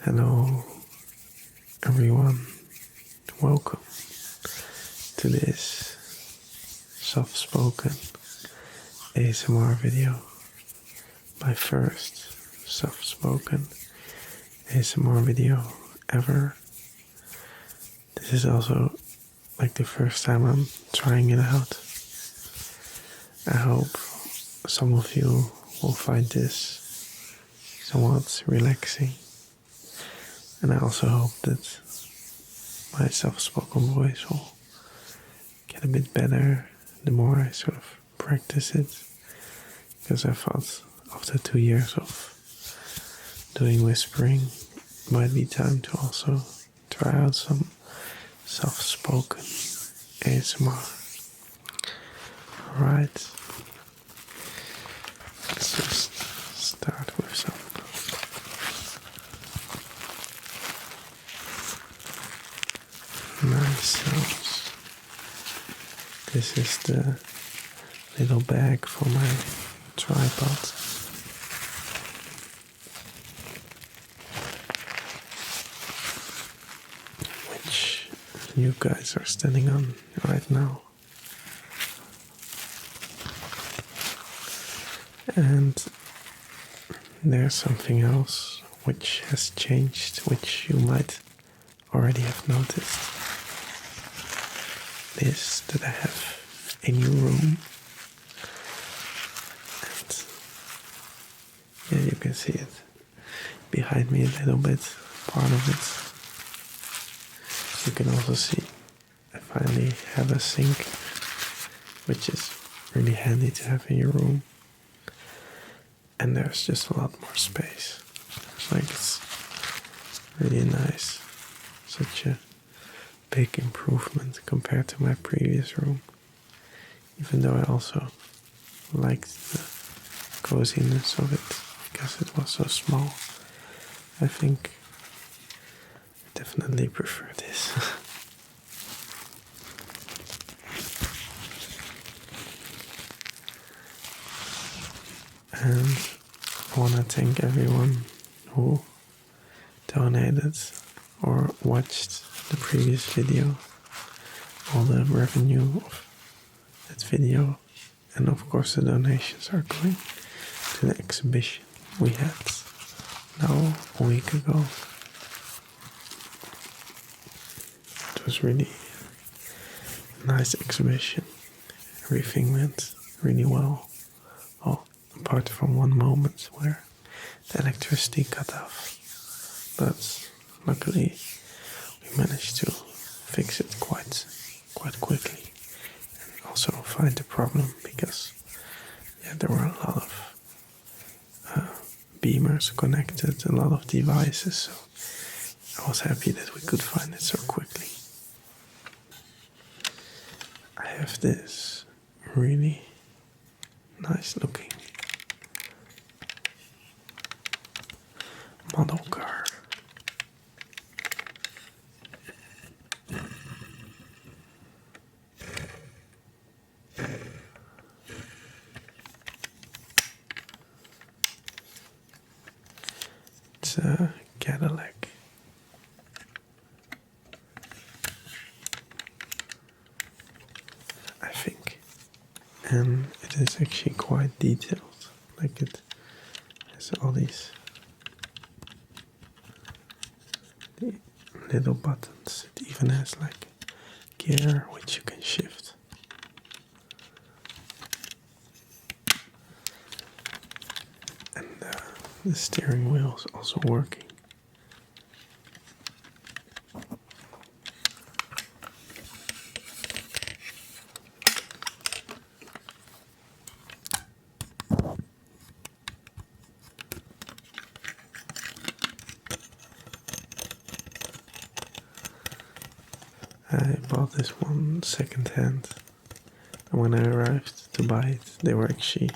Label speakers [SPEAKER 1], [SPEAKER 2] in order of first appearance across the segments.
[SPEAKER 1] Hello everyone, welcome to this soft-spoken ASMR video. My first soft-spoken ASMR video ever. This is also like the first time I'm trying it out. I hope some of you will find this somewhat relaxing. And I also hope that my soft-spoken voice will get a bit better the more I sort of practice it. Because I thought after 2 years of doing whispering, it might be time to also try out some soft-spoken ASMR. Alright, let's just start with some nice sounds. This is the little bag for my tripod. Which you guys are standing on right now. And there's something else which has changed, which you might already have noticed. Is that I have a new room. And yeah, you can see it behind me a little bit, part of it. You can also see I finally have a sink, which is really handy to have in your room. And there's just a lot more space. It's really nice. Such a big improvement compared to my previous room. Even though I also liked the coziness of it because it was so small. I think I definitely prefer this. And I want to thank everyone who donated or watched the previous video. All the revenue of that video and of course the donations are going to the exhibition we had now a week ago. It was really a nice exhibition. Everything went really well. Well, apart from one moment where the electricity cut off. But luckily we managed to fix it quite quickly. And also find the problem because there were a lot of beamers connected, a lot of devices, so I was happy that we could find it so quickly. I have this really nice looking model car. It's a Cadillac. I think. And it is actually quite detailed. Like it has all these little buttons. It even has like gear which you can shift. And the steering wheel is also working. I bought this one second hand, and when I arrived to buy it, they were actually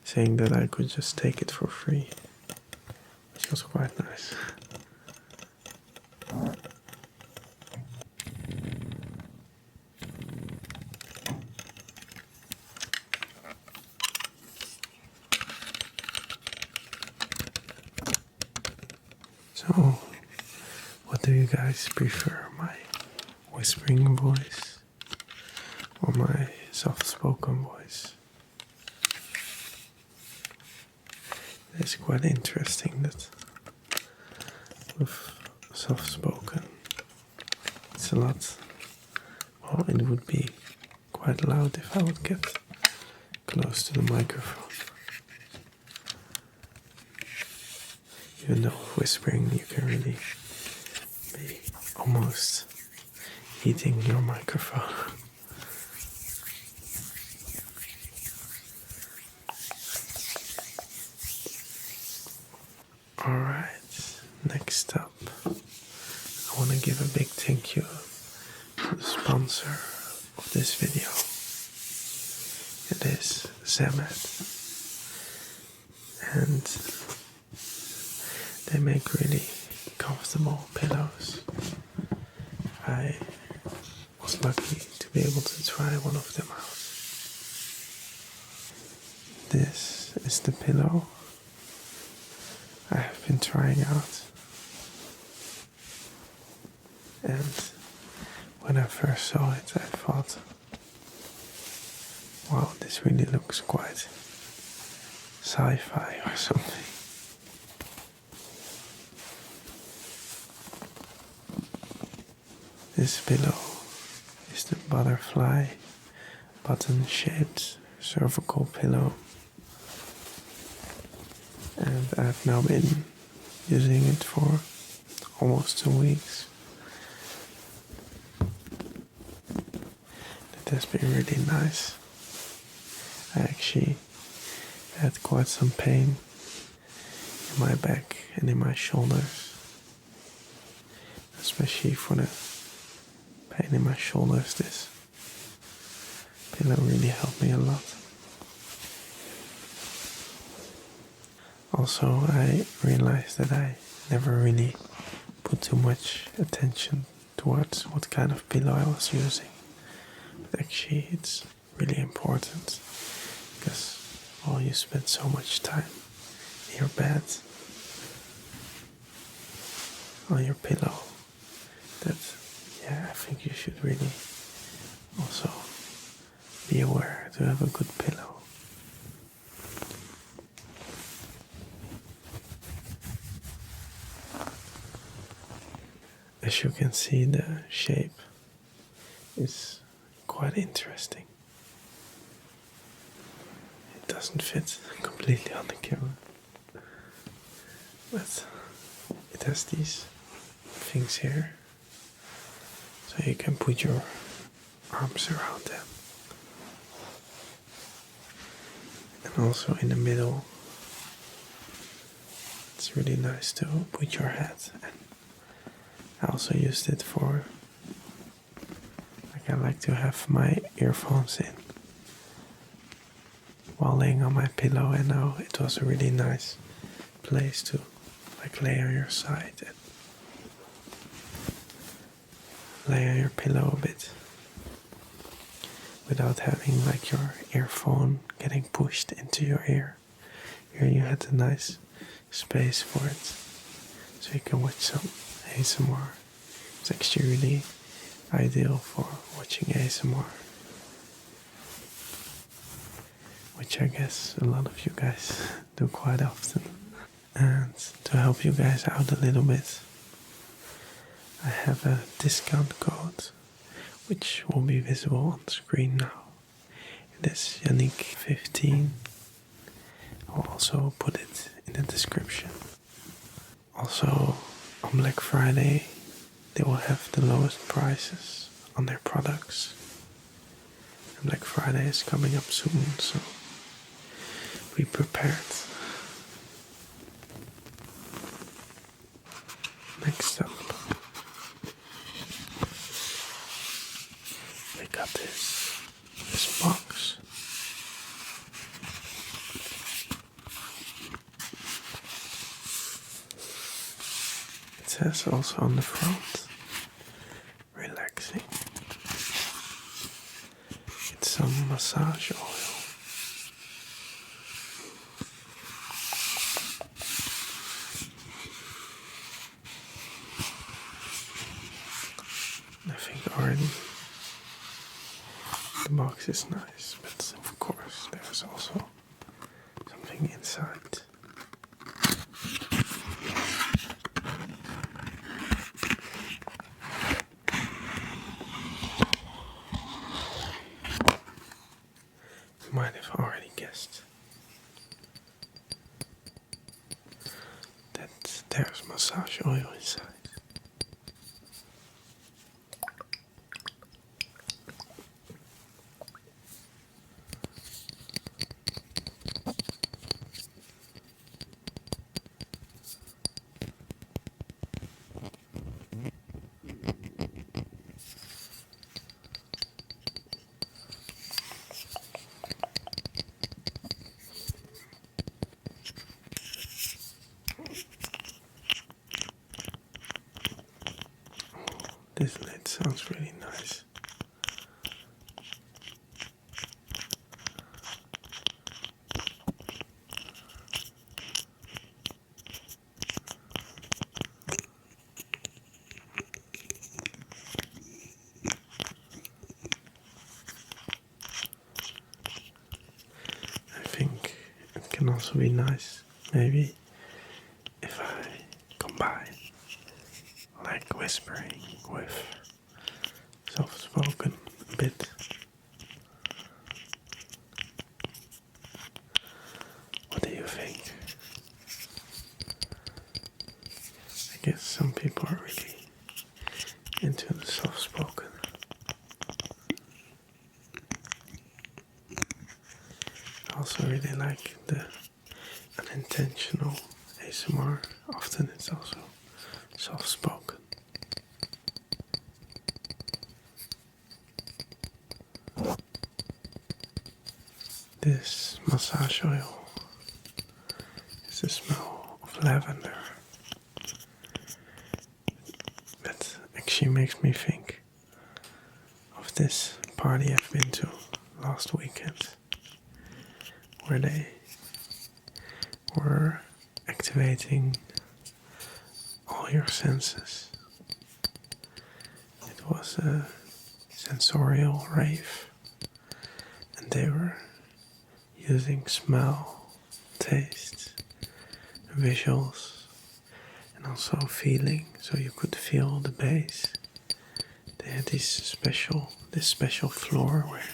[SPEAKER 1] saying that I could just take it for free, which was quite nice. So, what do you guys prefer? My whispering voice or my soft-spoken voice? It's quite interesting that with soft-spoken, it's a lot. Well, it would be quite loud if I would get close to the microphone. Even though with whispering you can really be almost eating your microphone. Alright, next up, I want to give a big thank you to the sponsor of this video. It is Zamet, and they make really comfortable pillows. I was lucky to be able to try one of them out. This is the pillow I have been trying out, and when I first saw it I thought, wow, this really looks quite sci-fi or something. This pillow is the butterfly button-shaped cervical pillow, and I've now been using it for almost 2 weeks. It has been really nice. I actually had quite some pain in my back and in my shoulders, especially for the pain in my shoulders. This pillow really helped me a lot. Also, I realized that I never really put too much attention towards what kind of pillow I was using. But actually, it's really important because, well, you spend so much time in your bed on your pillow that, yeah, I think you should really also be aware to have a good pillow. As you can see, the shape is quite interesting. It doesn't fit completely on the camera, but it has these things here, so you can put your arms around them. And also in the middle, it's really nice to put your head. And I also used it for, like, I like to have my earphones in while laying on my pillow, and now it was a really nice place to, like, lay on your side and lay on your pillow a bit without having, like, your earphone getting pushed into your ear. Here you had a nice space for it, so you can watch some ASMR. It's actually really ideal for watching ASMR, which I guess a lot of you guys do quite often. And to help you guys out a little bit, I have a discount code which will be visible on the screen now. It is Yannick15. I'll also put it in the description. Also, on Black Friday, they will have the lowest prices on their products. And Black Friday is coming up soon, so be prepared. Next up, we got this box. It says also on the front, relaxing. It's some massage oil. think already the box is nice, but of course there's also something inside. You might have already guessed that there's massage oil inside. This lid sounds really nice. I think it can also be nice, maybe, if I combine like whispering with soft spoken a bit. What do you think? I guess some people are really into the soft spoken. I also really like the unintentional ASMR. Often it's also soft spoken. This massage oil is the smell of lavender. That actually makes me think of this party I've been to last weekend, where they were activating all your senses. It was a sensorial rave, and they were using smell, taste, visuals, and also feeling, so you could feel the bass. They had this special floor where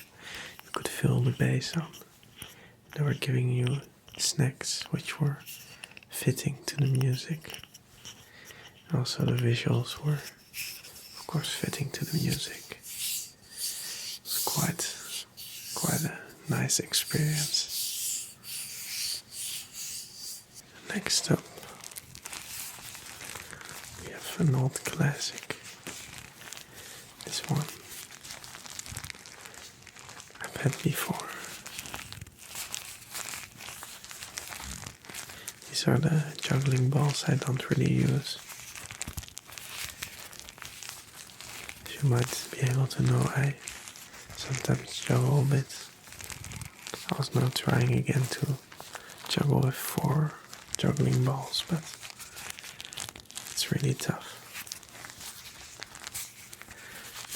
[SPEAKER 1] you could feel the bass on. They were giving you snacks which were fitting to the music. Also the visuals were, of course, fitting to the music. It was quite a nice experience. Next up, we have an old classic. This one I've had before. These are the juggling balls I don't really use. As you might be able to know, I sometimes juggle a bit. I was now trying again to juggle with 4 juggling balls, but it's really tough.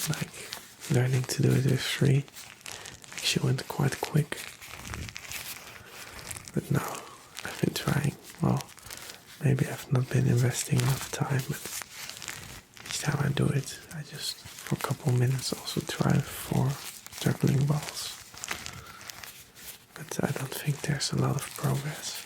[SPEAKER 1] Like, learning to do it with 3 actually went quite quick. But now I've been trying, well, maybe I've not been investing enough time, but each time I do it, I just, for a couple of minutes, also try 4 juggling balls. But I don't think there's a lot of progress.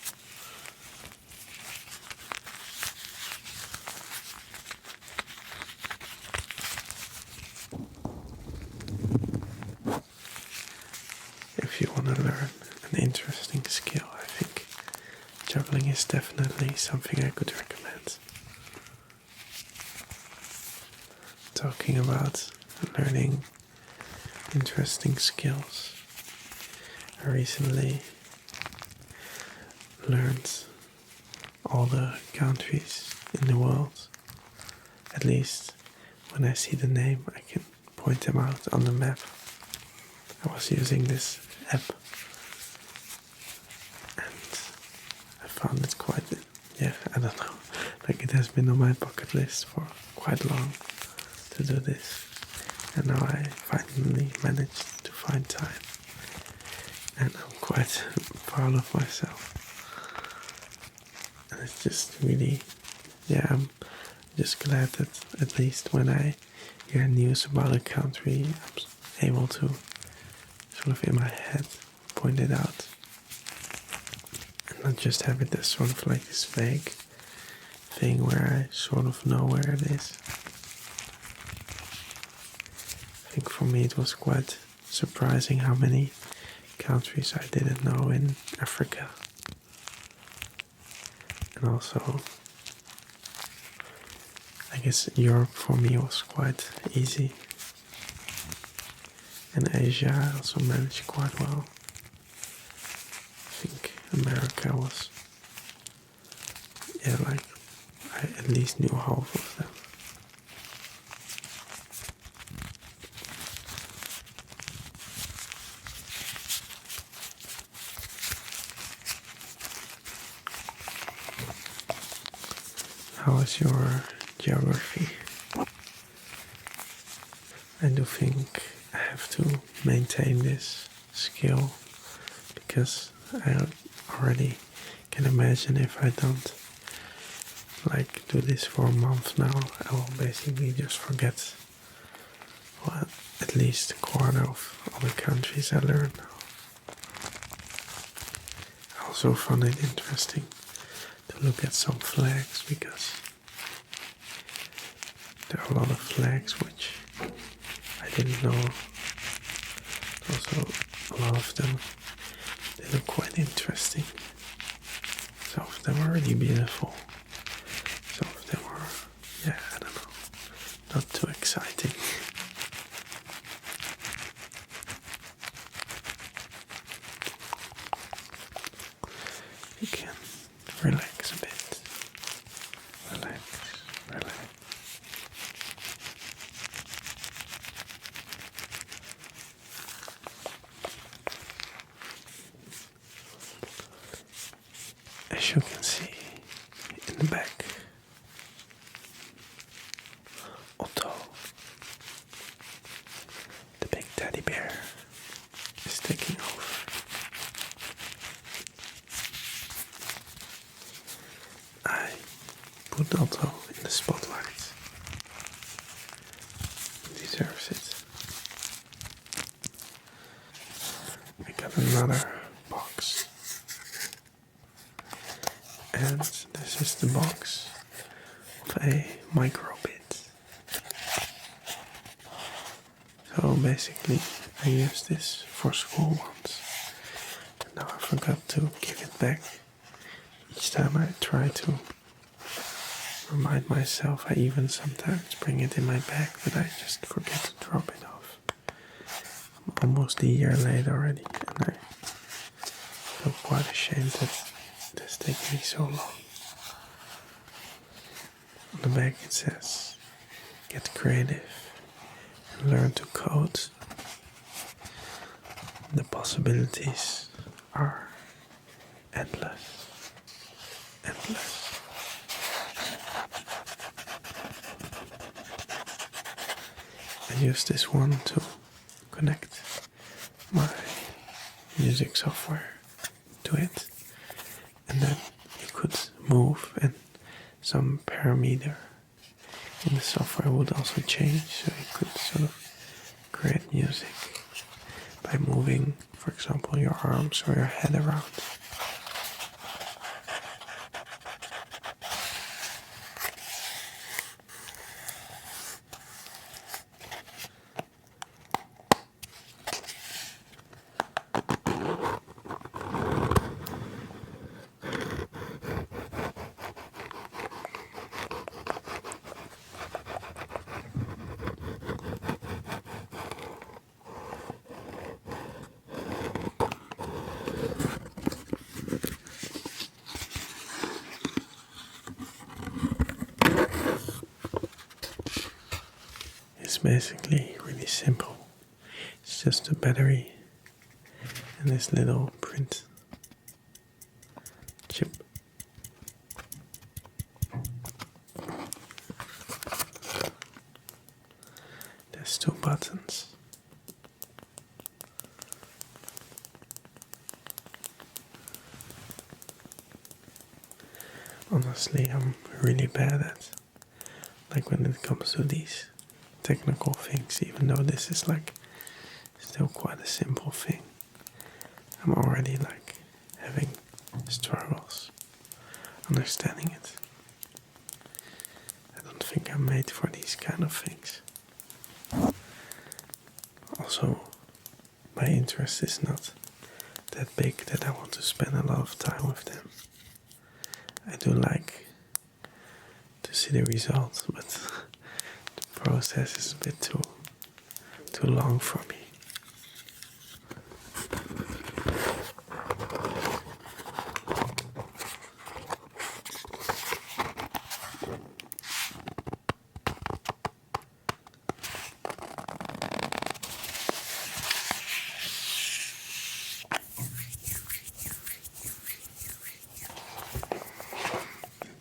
[SPEAKER 1] If you want to learn an interesting skill, I think juggling is definitely something I could recommend. Talking about learning interesting skills, I recently learned all the countries in the world. At least when I see the name, I can point them out on the map. I was using this app, and I found it quite, I don't know, like it has been on my bucket list for quite long to do this. And now I finally managed to find time. And I'm quite proud of myself. And it's just really, yeah, I'm just glad that at least when I hear news about a country, I'm able to sort of in my head point it out. And not just have it as sort of like this vague thing where I sort of know where it is. I think for me it was quite surprising how many countries I didn't know in Africa. And also, I guess Europe for me was quite easy. And Asia I also managed quite well. I think America was, yeah, like I at least knew half of them. How is your geography? I do think I have to maintain this skill because I already can imagine if I don't like do this for a month now, I will basically just forget, well, at least a quarter of all the countries I learned now. I also found it interesting to look at some flags because there are a lot of flags which I didn't know. Also, a lot of them, they look quite interesting. Some of them are really beautiful. Some of them are, yeah, I don't know, not too exciting. You can relax a bit. Relax, relax. As you can see in the back, Otto, the big teddy bear, is taking over. I put Otto in the spotlight. He deserves it. I got another box. And this is the box of a microbit. So basically I used this for school once. And now I forgot to give it back. Each time I try to remind myself, I even sometimes bring it in my bag, but I just forget to drop it off. I'm almost a year late already, and I feel quite ashamed that it has taken me so long. On the back it says, get creative and learn to code. The possibilities are endless. Endless. I use this one to connect my music software to it, and then you could move and some parameter in the software would also change, so you could sort of create music by moving, for example, your arms or your head around. It's basically really simple. It's just a battery and this little print chip. There's has two buttons. Honestly, I'm really bad at, like, when it comes to these technical things, even though this is like still quite a simple thing. I'm already like having struggles understanding it. I don't think I'm made for these kind of things. Also, my interest is not that big that I want to spend a lot of time with them. I do like to see the results, but the process is a bit too long for me.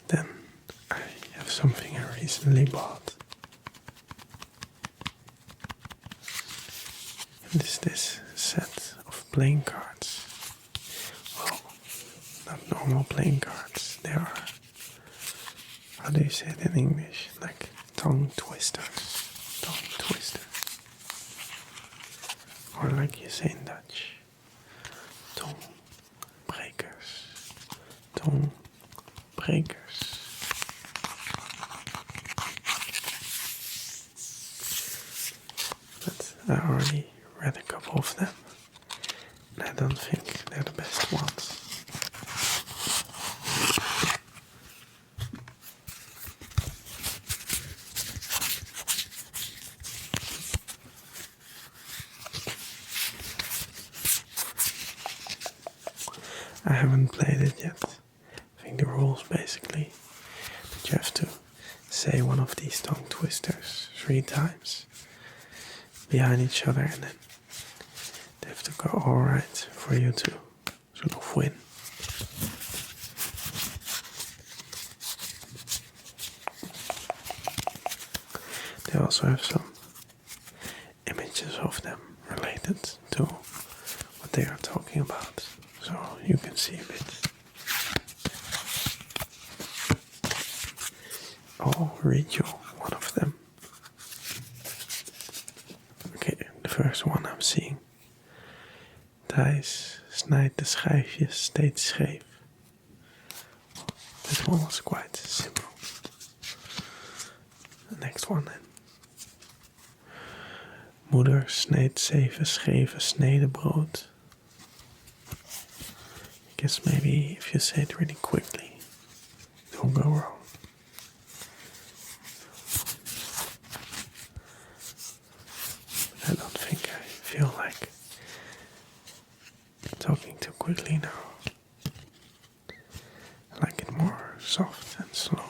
[SPEAKER 1] Then I have something I recently bought. And it's this set of playing cards. Well, not normal playing cards. They are, how do you say it in English? Like tongue twisters. Tongue twisters. Or like you say in Dutch. Tongbrekers. Tongbrekers. But I already read a couple of them, and I don't think they're the best ones. I haven't played it yet. I think the rules basically that you have to say one of these tongue twisters 3 times behind each other, and then they have to go alright for you to sort of win. They also have some images of them related to what they are talking about, so you can see a bit. I'll read you one of them. Okay, the first one I'm seeing. Thijs snijdt de schijfjes steeds scheef. This one was quite simple. The next one then. Moeder sneed 7 scheve sneden brood. I guess maybe if you say it really quickly, it won't go wrong. I don't think I feel like talking too quickly now. I like it more soft and slow.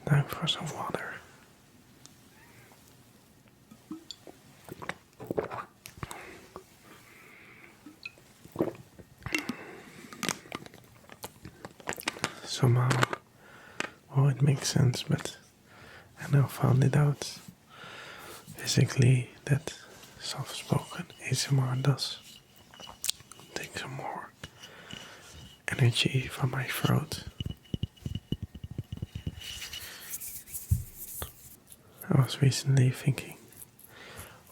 [SPEAKER 1] Time for some water. Somehow, well, it makes sense, but I now found it out physically that soft-spoken ASMR does take some more energy from my throat. I was recently thinking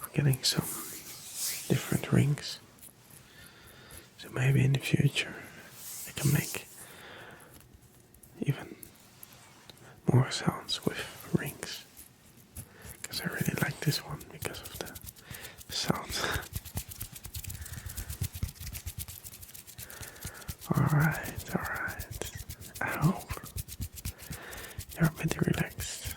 [SPEAKER 1] of getting some different rings, so maybe in the future I can make even more sounds with rings, because I really like this one because of the sound. Alright. I hope you're a bit relaxed.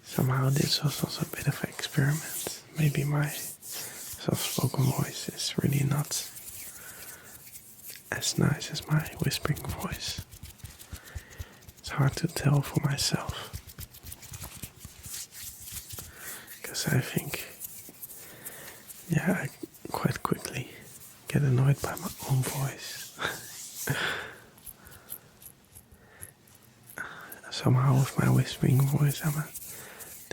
[SPEAKER 1] Somehow this was also a bit of an experiment. Maybe my soft-spoken voice is really not as nice as my whispering voice. It's hard to tell for myself. Because I think, yeah, I quite quickly get annoyed by my own voice. Somehow with my whispering voice I'm a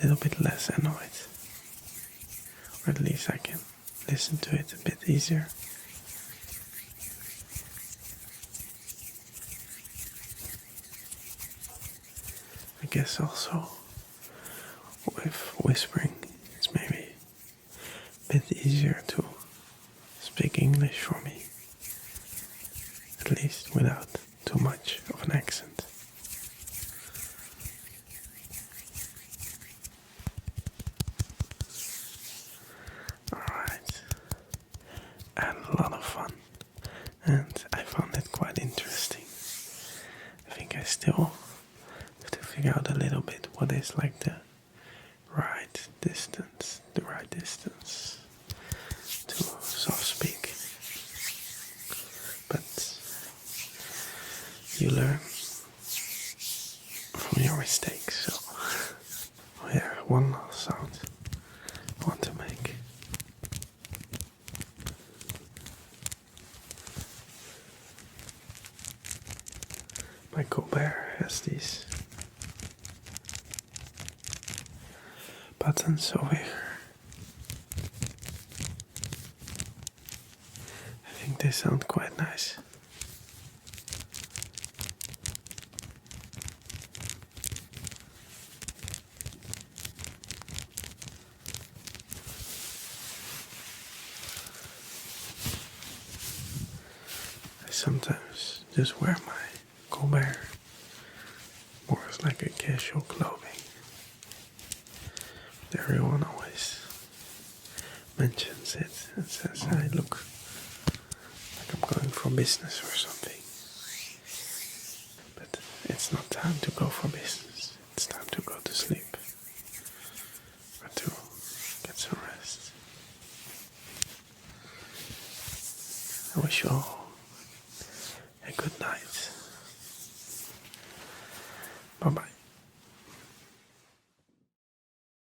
[SPEAKER 1] little bit less annoyed. Or at least I can listen to it a bit easier. I guess also with whispering it's maybe a bit easier to speak English for me. At least without too much of an accent. Alright. I had a lot of fun and I found it quite interesting. I think I still have to figure out a little bit what is like the right distance to soft speak. But you learn from your mistakes, so oh yeah, one last sound I want to make. My Colbert has these buttons over here. I think they sound quite nice. I sometimes just wear my Colbert more as like a casual clothing. But everyone always mentions it and says I look like I'm going for business or something. But it's not time to go for business. It's time to go to sleep. Or to get some rest. I wish you all a good night. Bye bye.